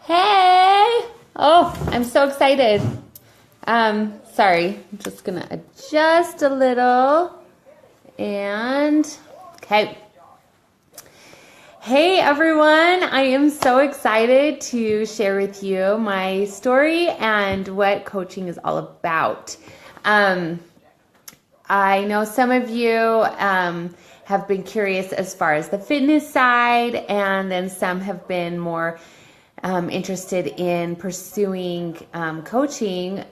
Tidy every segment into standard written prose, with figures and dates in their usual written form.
Hey! Oh, I'm so excited. Sorry, I'm just gonna adjust a little. And, okay. Hey everyone, I am so excited to share with you my story and what coaching is all about. I know some of you have been curious as far as the fitness side, and then some have been more interested in pursuing coaching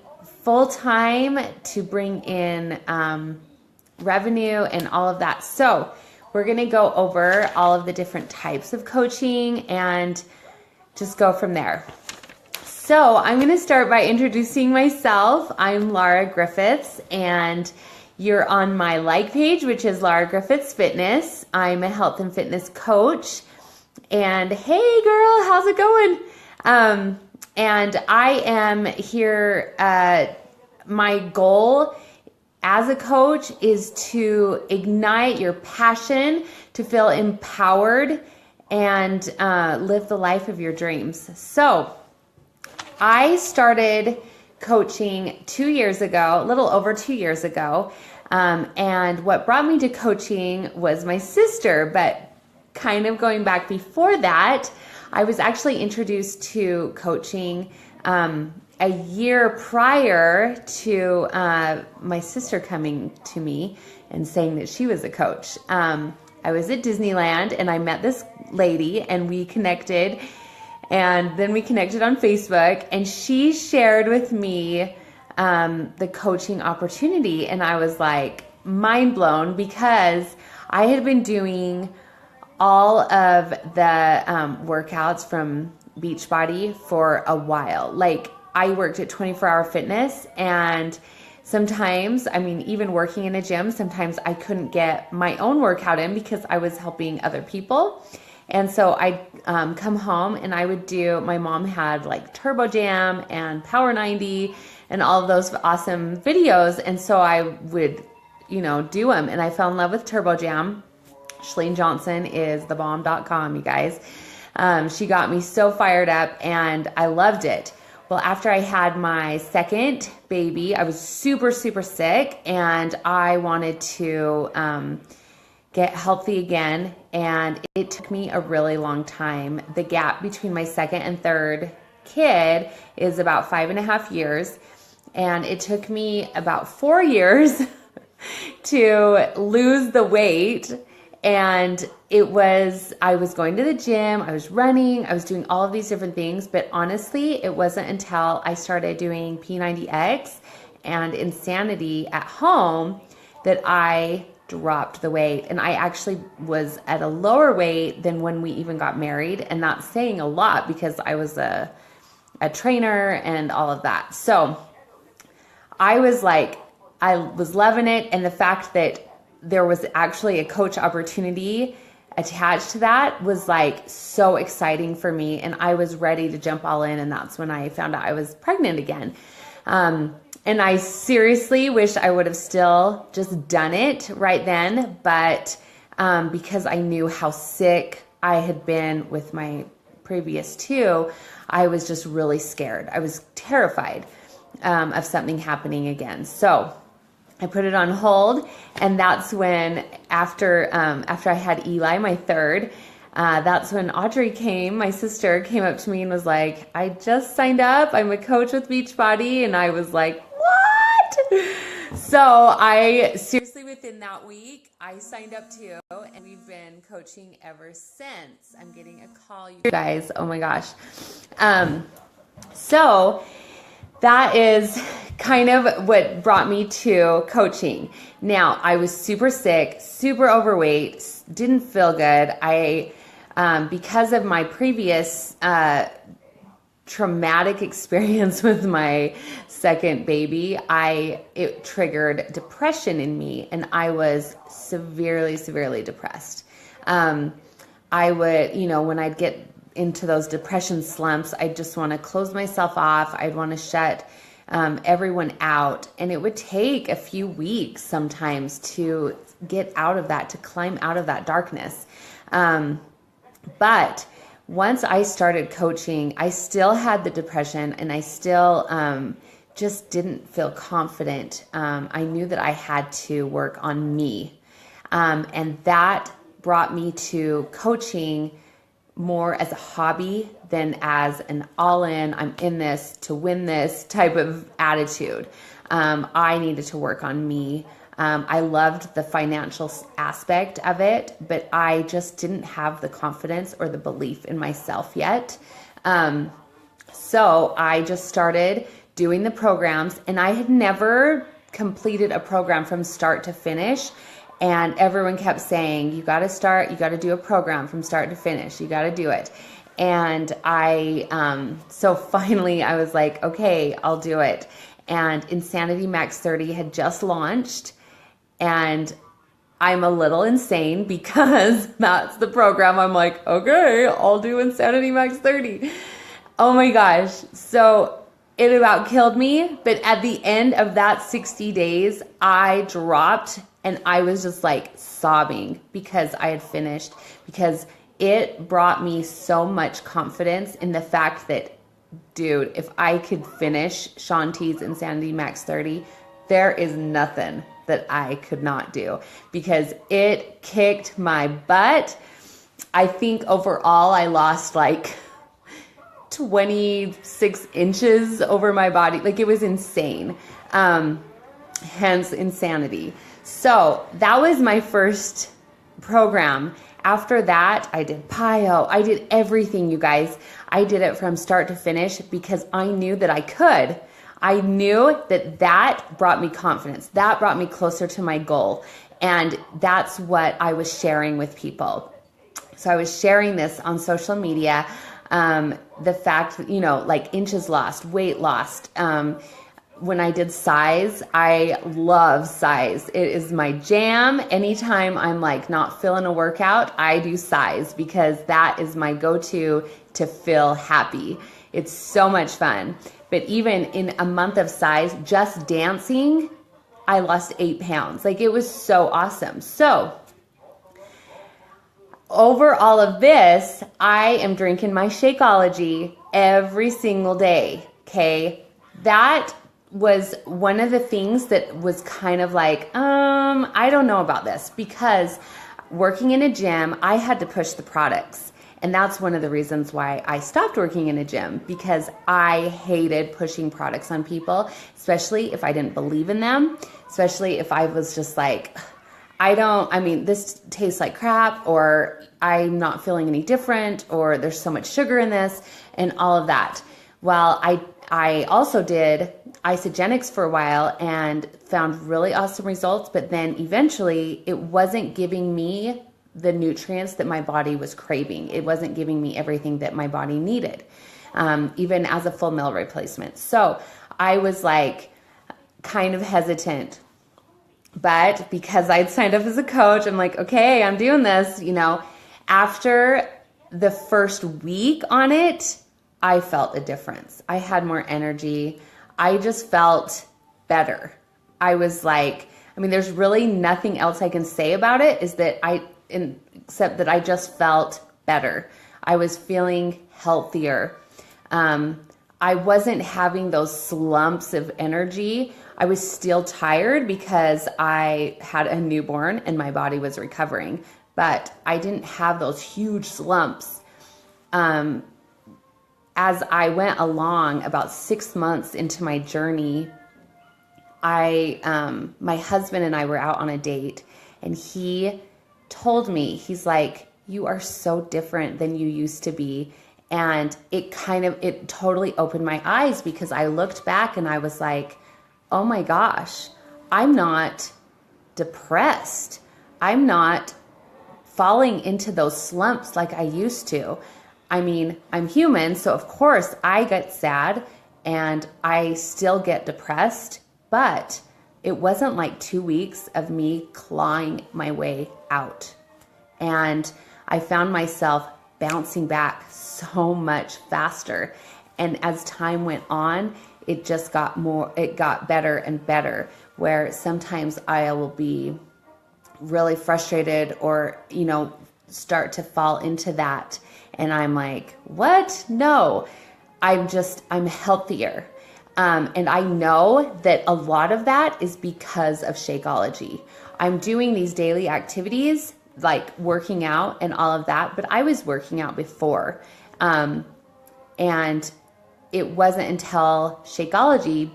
full time to bring in revenue and all of that. So we're going to go over all of the different types of coaching and just go from there. So I'm going to start by introducing myself. I'm Lara Griffiths, and you're on my like page, which is Lara Griffiths Fitness. I'm a health and fitness coach. And hey girl, how's it going? And I am here, my goal as a coach is to ignite your passion, to feel empowered, and live the life of your dreams. So I started coaching 2 years ago, a little over 2 years ago. And what brought me to coaching was my sister, but kind of going back before that, I was actually introduced to coaching a year prior to my sister coming to me and saying that she was a coach. I was at Disneyland and I met this lady and we connected, and then we connected on Facebook, and she shared with me the coaching opportunity, and I was like mind blown because I had been doing all of the workouts from Beachbody for a while. Like, I worked at 24 Hour Fitness, and sometimes, I mean, even working in a gym, sometimes I couldn't get my own workout in because I was helping other people. And so I'd come home and I would do, my mom had like Turbo Jam and Power 90 and all of those awesome videos. And so I would, do them. And I fell in love with Turbo Jam. Shalene Johnson is thebomb.com, you guys. She got me so fired up and I loved it. Well, after I had my second baby, I was super, super sick, and I wanted to get healthy again. And it took me a really long time. The gap between my second and third kid is about 5.5 years. And it took me about 4 years to lose the weight. And I was going to the gym, I was running, I was doing all of these different things, but honestly, it wasn't until I started doing P90X and Insanity at home that I dropped the weight. And I actually was at a lower weight than when we even got married. And that's saying a lot because I was a trainer and all of that. So I was loving it. And the fact that there was actually a coach opportunity attached to that was like so exciting for me. And I was ready to jump all in. And that's when I found out I was pregnant again. And I seriously wish I would have still just done it right then. But because I knew how sick I had been with my previous two, I was just really scared. I was terrified of something happening again. So I put it on hold, and that's when, after I had Eli, my third, that's when Audrey my sister came up to me and was like, I just signed up. I'm a coach with Beachbody. And I was like, what? So I seriously, within that week, I signed up too, and we've been coaching ever since. I'm getting a call, you guys. Oh my gosh. So that is kind of what brought me to coaching. Now, I was super sick, super overweight, didn't feel good. Because of my previous traumatic experience with my second baby, it triggered depression in me, and I was severely, severely depressed. I would, when I'd get into those depression slumps, I'd just want to close myself off. I'd want to shut everyone out. And it would take a few weeks sometimes to get out of that, to climb out of that darkness. But once I started coaching, I still had the depression and I still just didn't feel confident. I knew that I had to work on me. And that brought me to coaching more as a hobby than as an all-in, I'm in this to win this type of attitude. I needed to work on me. I loved the financial aspect of it, but I just didn't have the confidence or the belief in myself yet. So I just started doing the programs, and I had never completed a program from start to finish. And everyone kept saying, you got to start, you got to do a program from start to finish. You got to do it. And so finally I was like, okay, I'll do it. And Insanity Max 30 had just launched, and I'm a little insane because that's the program. I'm like, okay, I'll do Insanity Max 30. Oh my gosh. So it about killed me. But at the end of that 60 days, I dropped and I was just like sobbing because I had finished, because it brought me so much confidence in the fact that, dude, if I could finish Shaun T's Insanity Max 30, there is nothing that I could not do, because it kicked my butt. I think overall I lost like 26 inches over my body. Like, it was insane. Hence Insanity. So that was my first program. After that, I did PiYo. I did everything, you guys. I did it from start to finish because I knew that I could. I knew that that brought me confidence. That brought me closer to my goal. And that's what I was sharing with people. So I was sharing this on social media. The fact that, like inches lost, weight lost. When I did size, I love size. It is my jam. Anytime I'm like not feeling a workout, I do size because that is my go-to to feel happy. It's so much fun. But even in a month of size, just dancing, I lost 8 pounds. Like, it was so awesome. So over all of this, I am drinking my Shakeology every single day. Okay. That was one of the things that was kind of like, I don't know about this, because working in a gym, I had to push the products. And that's one of the reasons why I stopped working in a gym, because I hated pushing products on people, especially if I didn't believe in them, especially if I was just like, this tastes like crap, or I'm not feeling any different, or there's so much sugar in this, and all of that. Well, I also did Isagenix for a while and found really awesome results, but then eventually it wasn't giving me the nutrients that my body was craving. It wasn't giving me everything that my body needed, even as a full meal replacement. So I was like kind of hesitant, but because I'd signed up as a coach, I'm like, okay, I'm doing this. After the first week on it, I felt a difference. I had more energy. I just felt better. I was like, there's really nothing else I can say about it, is that except that I just felt better. I was feeling healthier. I wasn't having those slumps of energy. I was still tired because I had a newborn and my body was recovering, but I didn't have those huge slumps. As I went along, about 6 months into my journey, my husband and I were out on a date, and he told me, he's like, you are so different than you used to be. And it totally opened my eyes, because I looked back and I was like, oh my gosh, I'm not depressed. I'm not falling into those slumps like I used to. I'm human, so of course I get sad and I still get depressed, but it wasn't like 2 weeks of me clawing my way out. And I found myself bouncing back so much faster. And as time went on, it got better and better, where sometimes I will be really frustrated or, start to fall into that. And I'm like, what? No, I'm healthier. And I know that a lot of that is because of Shakeology. I'm doing these daily activities like working out and all of that, but I was working out before. And it wasn't until Shakeology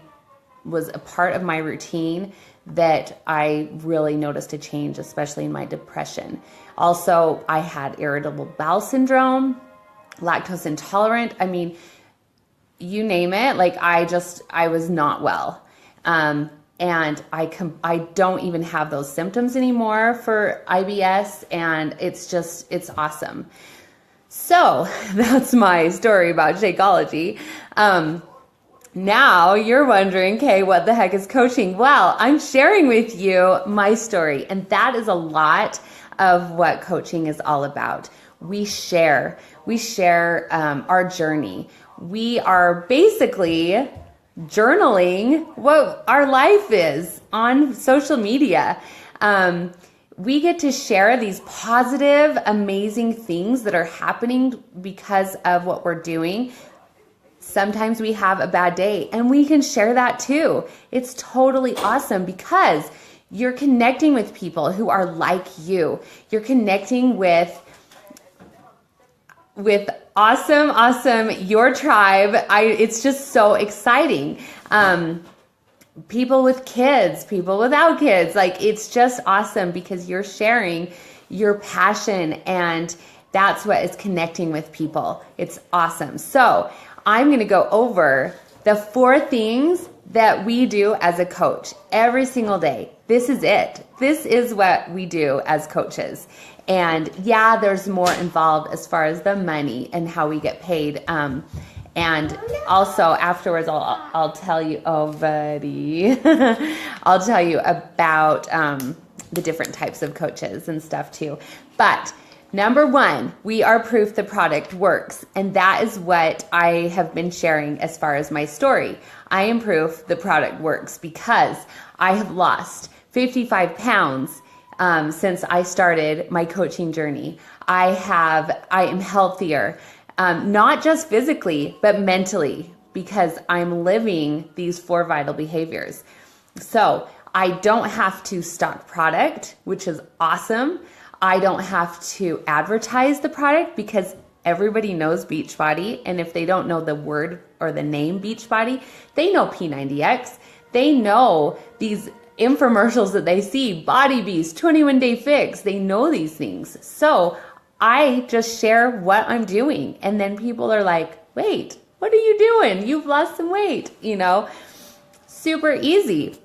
was a part of my routine that I really noticed a change, especially in my depression. Also, I had irritable bowel syndrome, lactose intolerant. I mean, you name it. Like I was not well. And I don't even have those symptoms anymore for IBS, and it's awesome. So that's my story about Shakeology. Now you're wondering, okay, what the heck is coaching? Well, I'm sharing with you my story, and that is a lot of what coaching is all about. We share our journey. We are basically journaling what our life is on social media. We get to share these positive, amazing things that are happening because of what we're doing. Sometimes we have a bad day, and we can share that too. It's totally awesome because you're connecting with people who are like you. You're connecting with awesome, your tribe. It's just so exciting. People with kids, people without kids, like it's just awesome because you're sharing your passion, and that's what is connecting with people. It's awesome. So I'm going to go over the 4 things that we do as a coach every single day. This is it. This is what we do as coaches. And yeah, there's more involved as far as the money and how we get paid. And also afterwards, I'll tell you, oh buddy, I'll tell you about the different types of coaches and stuff too. But number 1, we are proof the product works. And that is what I have been sharing as far as my story. I am proof the product works because I have lost 55 pounds since I started my coaching journey. I am healthier, not just physically, but mentally, because I'm living these 4 vital behaviors. So I don't have to stock product, which is awesome. I don't have to advertise the product because everybody knows Beachbody. And if they don't know the word or the name Beachbody, they know P90X. They know these infomercials that they see, Body Beast, 21-Day Fix. They know these things. So I just share what I'm doing. And then people are like, wait, what are you doing? You've lost some weight, super easy.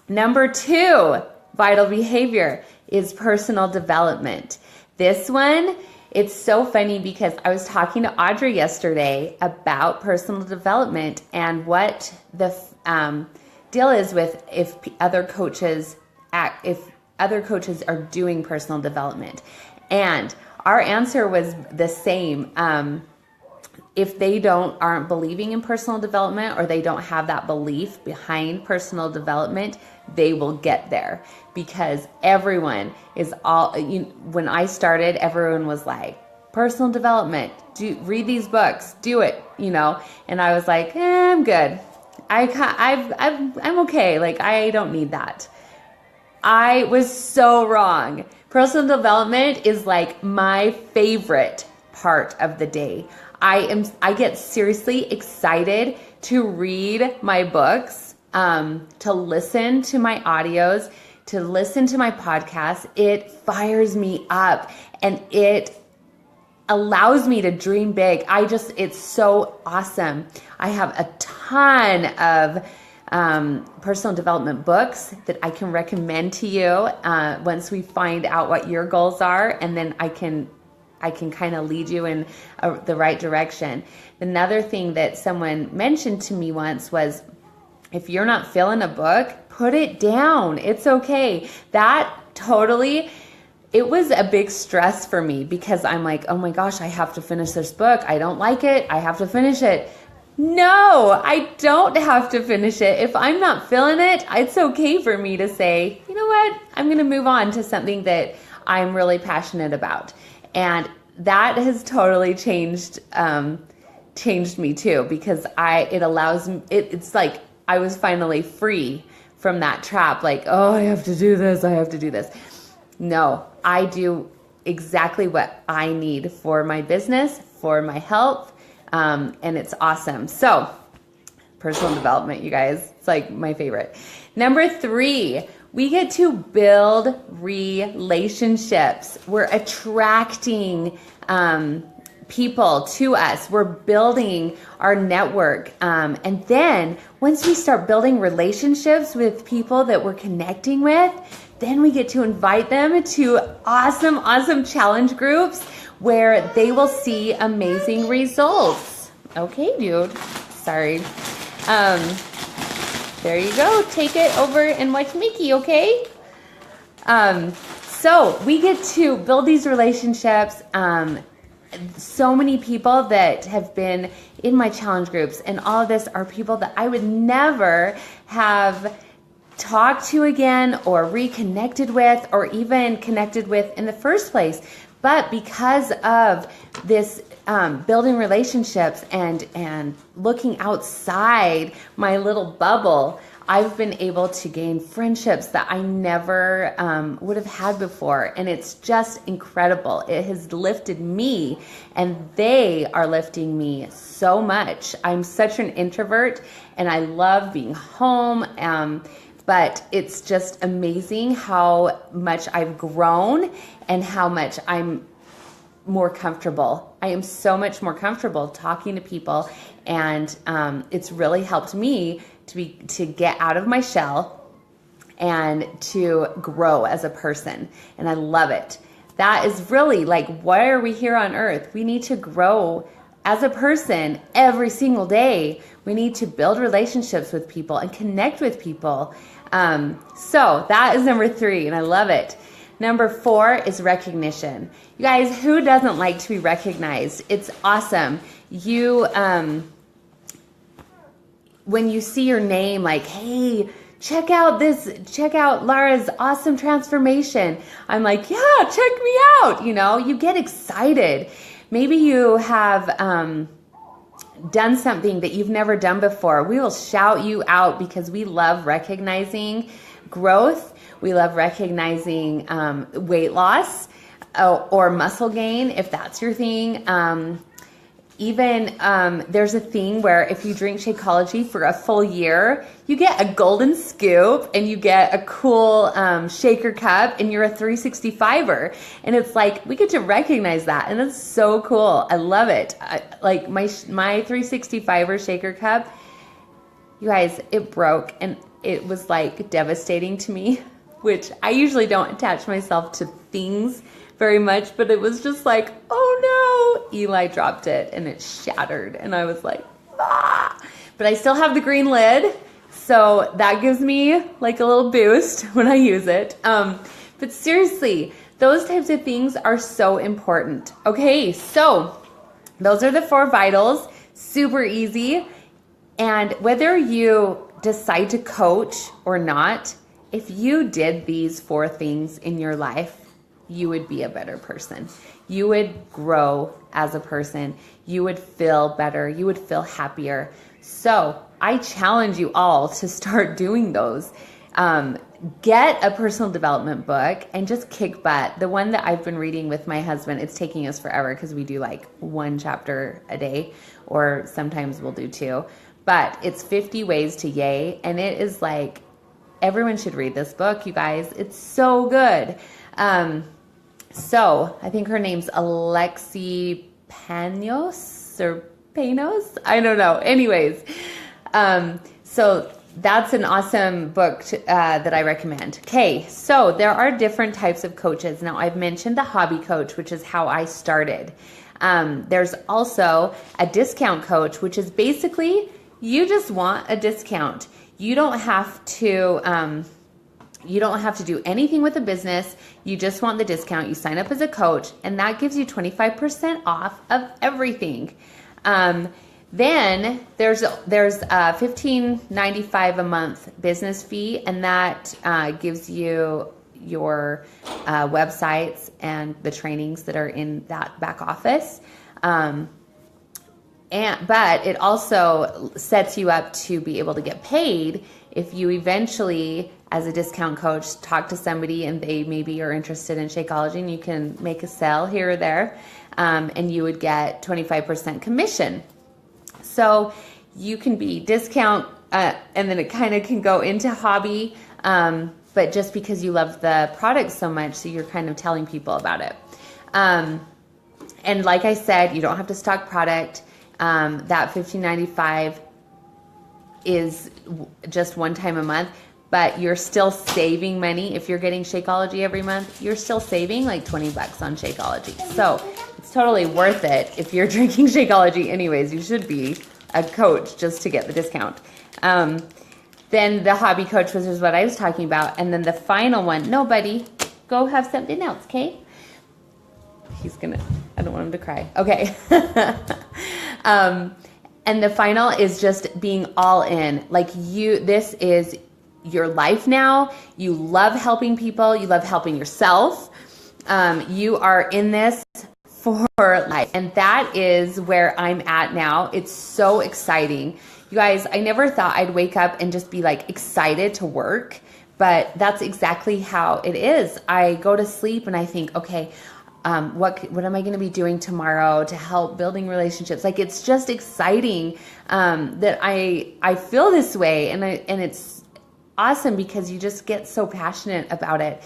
Number 2, vital behavior is personal development. This one, it's so funny because I was talking to Audrey yesterday about personal development and what the deal is with if other coaches are doing personal development. And our answer was the same. If they aren't believing in personal development, or they don't have that belief behind personal development, they will get there, because everyone is when I started, everyone was like, personal development, read these books, do it, and I was like, I'm good. I'm okay. Like, I don't need that. I was so wrong. Personal development is like my favorite part of the day. I get seriously excited to read my books, to listen to my audios, to listen to my podcasts. It fires me up and it allows me to dream big. It's so awesome. I have a ton of personal development books that I can recommend to you once we find out what your goals are, and then I can kind of lead you in the right direction. Another thing that someone mentioned to me once was, if you're not feeling a book, put it down. It's okay. It was a big stress for me, because I'm like, oh my gosh, I have to finish this book. I don't like it. I have to finish it. No, I don't have to finish it. If I'm not feeling it, it's okay for me to say, you know what? I'm going to move on to something that I'm really passionate about. And that has totally changed me too, because it allows me, it's like I was finally free from that trap. Like, oh, I have to do this. I have to do this. No, I do exactly what I need for my business, for my health. And it's awesome. So personal development, you guys, it's like my favorite. Number 3, we get to build relationships. We're attracting people to us. We're building our network. And then once we start building relationships with people that we're connecting with, then we get to invite them to awesome, awesome challenge groups where they will see amazing results. Okay, dude. Sorry. There you go. Take it over and watch Mickey, okay? So we get to build these relationships. So many people that have been in my challenge groups and all of this are people that I would never have talked to again or reconnected with or even connected with in the first place. But because of this building relationships and looking outside my little bubble, I've been able to gain friendships that I never would have had before. And it's just incredible. It has lifted me and they are lifting me so much. I'm such an introvert and I love being home. But it's just amazing how much I've grown and how much I'm more comfortable. I am so much more comfortable talking to people, and it's really helped me to get out of my shell and to grow as a person, and I love it. That is really like, why are we here on earth? We need to grow as a person every single day. We need to build relationships with people and connect with people. So that is number 3, and I love it. Number 4 is recognition. You guys, who doesn't like to be recognized? It's awesome. You, when you see your name, like, hey, check out Lara's awesome transformation. I'm like, yeah, check me out. You know, you get excited. Maybe you have, done something that you've never done before. We will shout you out because we love recognizing growth. We love recognizing weight loss or muscle gain, if that's your thing. Even there's a thing where if you drink Shakeology for a full year, you get a golden scoop and you get a cool shaker cup and you're a 365er. And it's like, we get to recognize that. And it's so cool. I love it. Like my 365er shaker cup, you guys, it broke and it was like devastating to me, which I usually don't attach myself to things very much, but it was just like, oh no, Eli dropped it and it shattered. And I was like, ah, but I still have the green lid. So that gives me like a little boost when I use it. But seriously, those types of things are so important. Okay, so those are the 4 vitals, super easy. And whether you decide to coach or not, if you did these 4 things in your life, you would be a better person. You would grow as a person. You would feel better. You would feel happier. So I challenge you all to start doing those. Get a personal development book and just kick butt. The one that I've been reading with my husband, it's taking us forever because we do like 1 chapter a day, or sometimes we'll do 2. But it's 50 Ways to Yay. And it is like, everyone should read this book, you guys. It's so good. So I think her name's Alexi Panos or Panos. I don't know. Anyways, so that's an awesome book that I recommend. Okay, so there are different types of coaches. Now I've mentioned the hobby coach, which is how I started. There's also a discount coach, which is basically you just want a discount. You don't have to do anything with the business. You just want the discount. You sign up as a coach, and that gives you 25% off of everything. Then there's a $15.95 a month business fee, and that gives you your websites and the trainings that are in that back office. But it also sets you up to be able to get paid if you eventually, as a discount coach, talk to somebody and they maybe are interested in Shakeology, and you can make a sale here or there, and you would get 25% commission. So you can be discount, and then it kind of can go into hobby, but just because you love the product so much, so you're kind of telling people about it. And like I said, you don't have to stock product. That $15.95 is just one time a month, but you're still saving money. If you're getting Shakeology every month, you're still saving like $20 on Shakeology. So it's totally worth it. If you're drinking Shakeology anyways, you should be a coach just to get the discount. Then the hobby coach, which is what I was talking about. And then the final one, no, buddy, go have something else, okay? I don't want him to cry. Okay. And the final is just being all in. Like this is your life now. You love helping people. You love helping yourself. You are in this for life. And that is where I'm at now. It's so exciting. You guys, I never thought I'd wake up and just be like excited to work, but that's exactly how it is. I go to sleep and I think, okay, what am I going to be doing tomorrow to help building relationships? Like, it's just exciting that I feel this way, and it's awesome because you just get so passionate about it,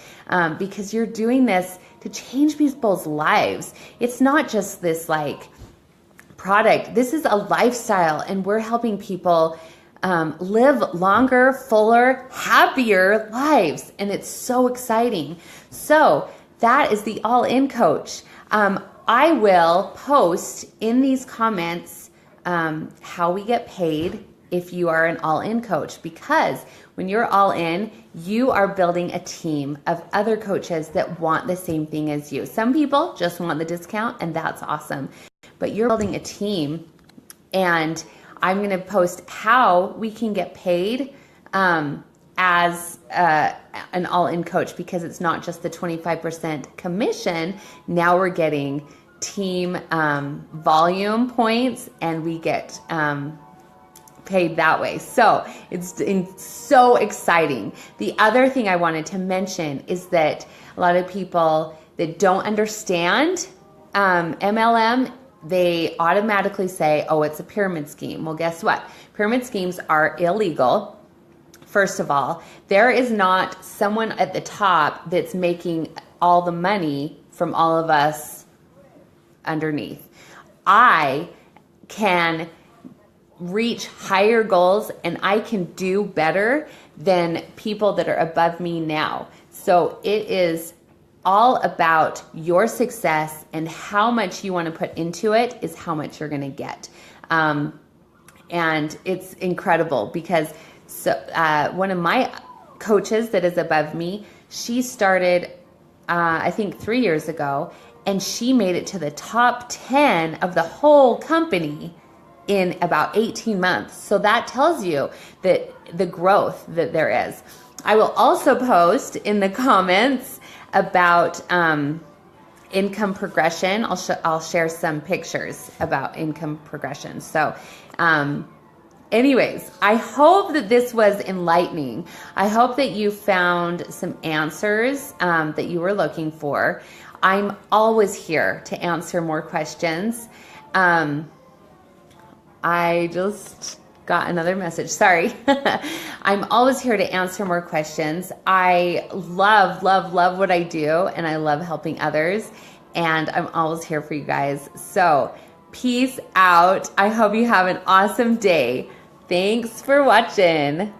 because you're doing this to change people's lives. It's not just this like product. This is a lifestyle, and we're helping people live longer, fuller, happier lives, and it's so exciting. So that is the All-In Coach. I will post in these comments how we get paid if you are an All-In Coach, because when you're all in, you are building a team of other coaches that want the same thing as you. Some people just want the discount, and that's awesome, but you're building a team, and I'm going to post how we can get paid as an all-in coach, because it's not just the 25% commission. Now we're getting team volume points, and we get paid that way. So it's so exciting. The other thing I wanted to mention is that a lot of people that don't understand MLM, they automatically say, oh, it's a pyramid scheme. Well, guess what? Pyramid schemes are illegal. First of all, there is not someone at the top that's making all the money from all of us underneath. I can reach higher goals, and I can do better than people that are above me now. So it is all about your success, and how much you want to put into it is how much you're going to get. And it's incredible because one of my coaches that is above me, she started, I think 3 years ago, and she made it to the top 10 of the whole company in about 18 months. So that tells you that the growth that there is. I will also post in the comments about income progression. I'll share some pictures about income progression. So anyways, I hope that this was enlightening. I hope that you found some answers that you were looking for. I'm always here to answer more questions. I just got another message. Sorry. I'm always here to answer more questions. I love, love, love what I do, and I love helping others, and I'm always here for you guys. So peace out. I hope you have an awesome day. Thanks for watching.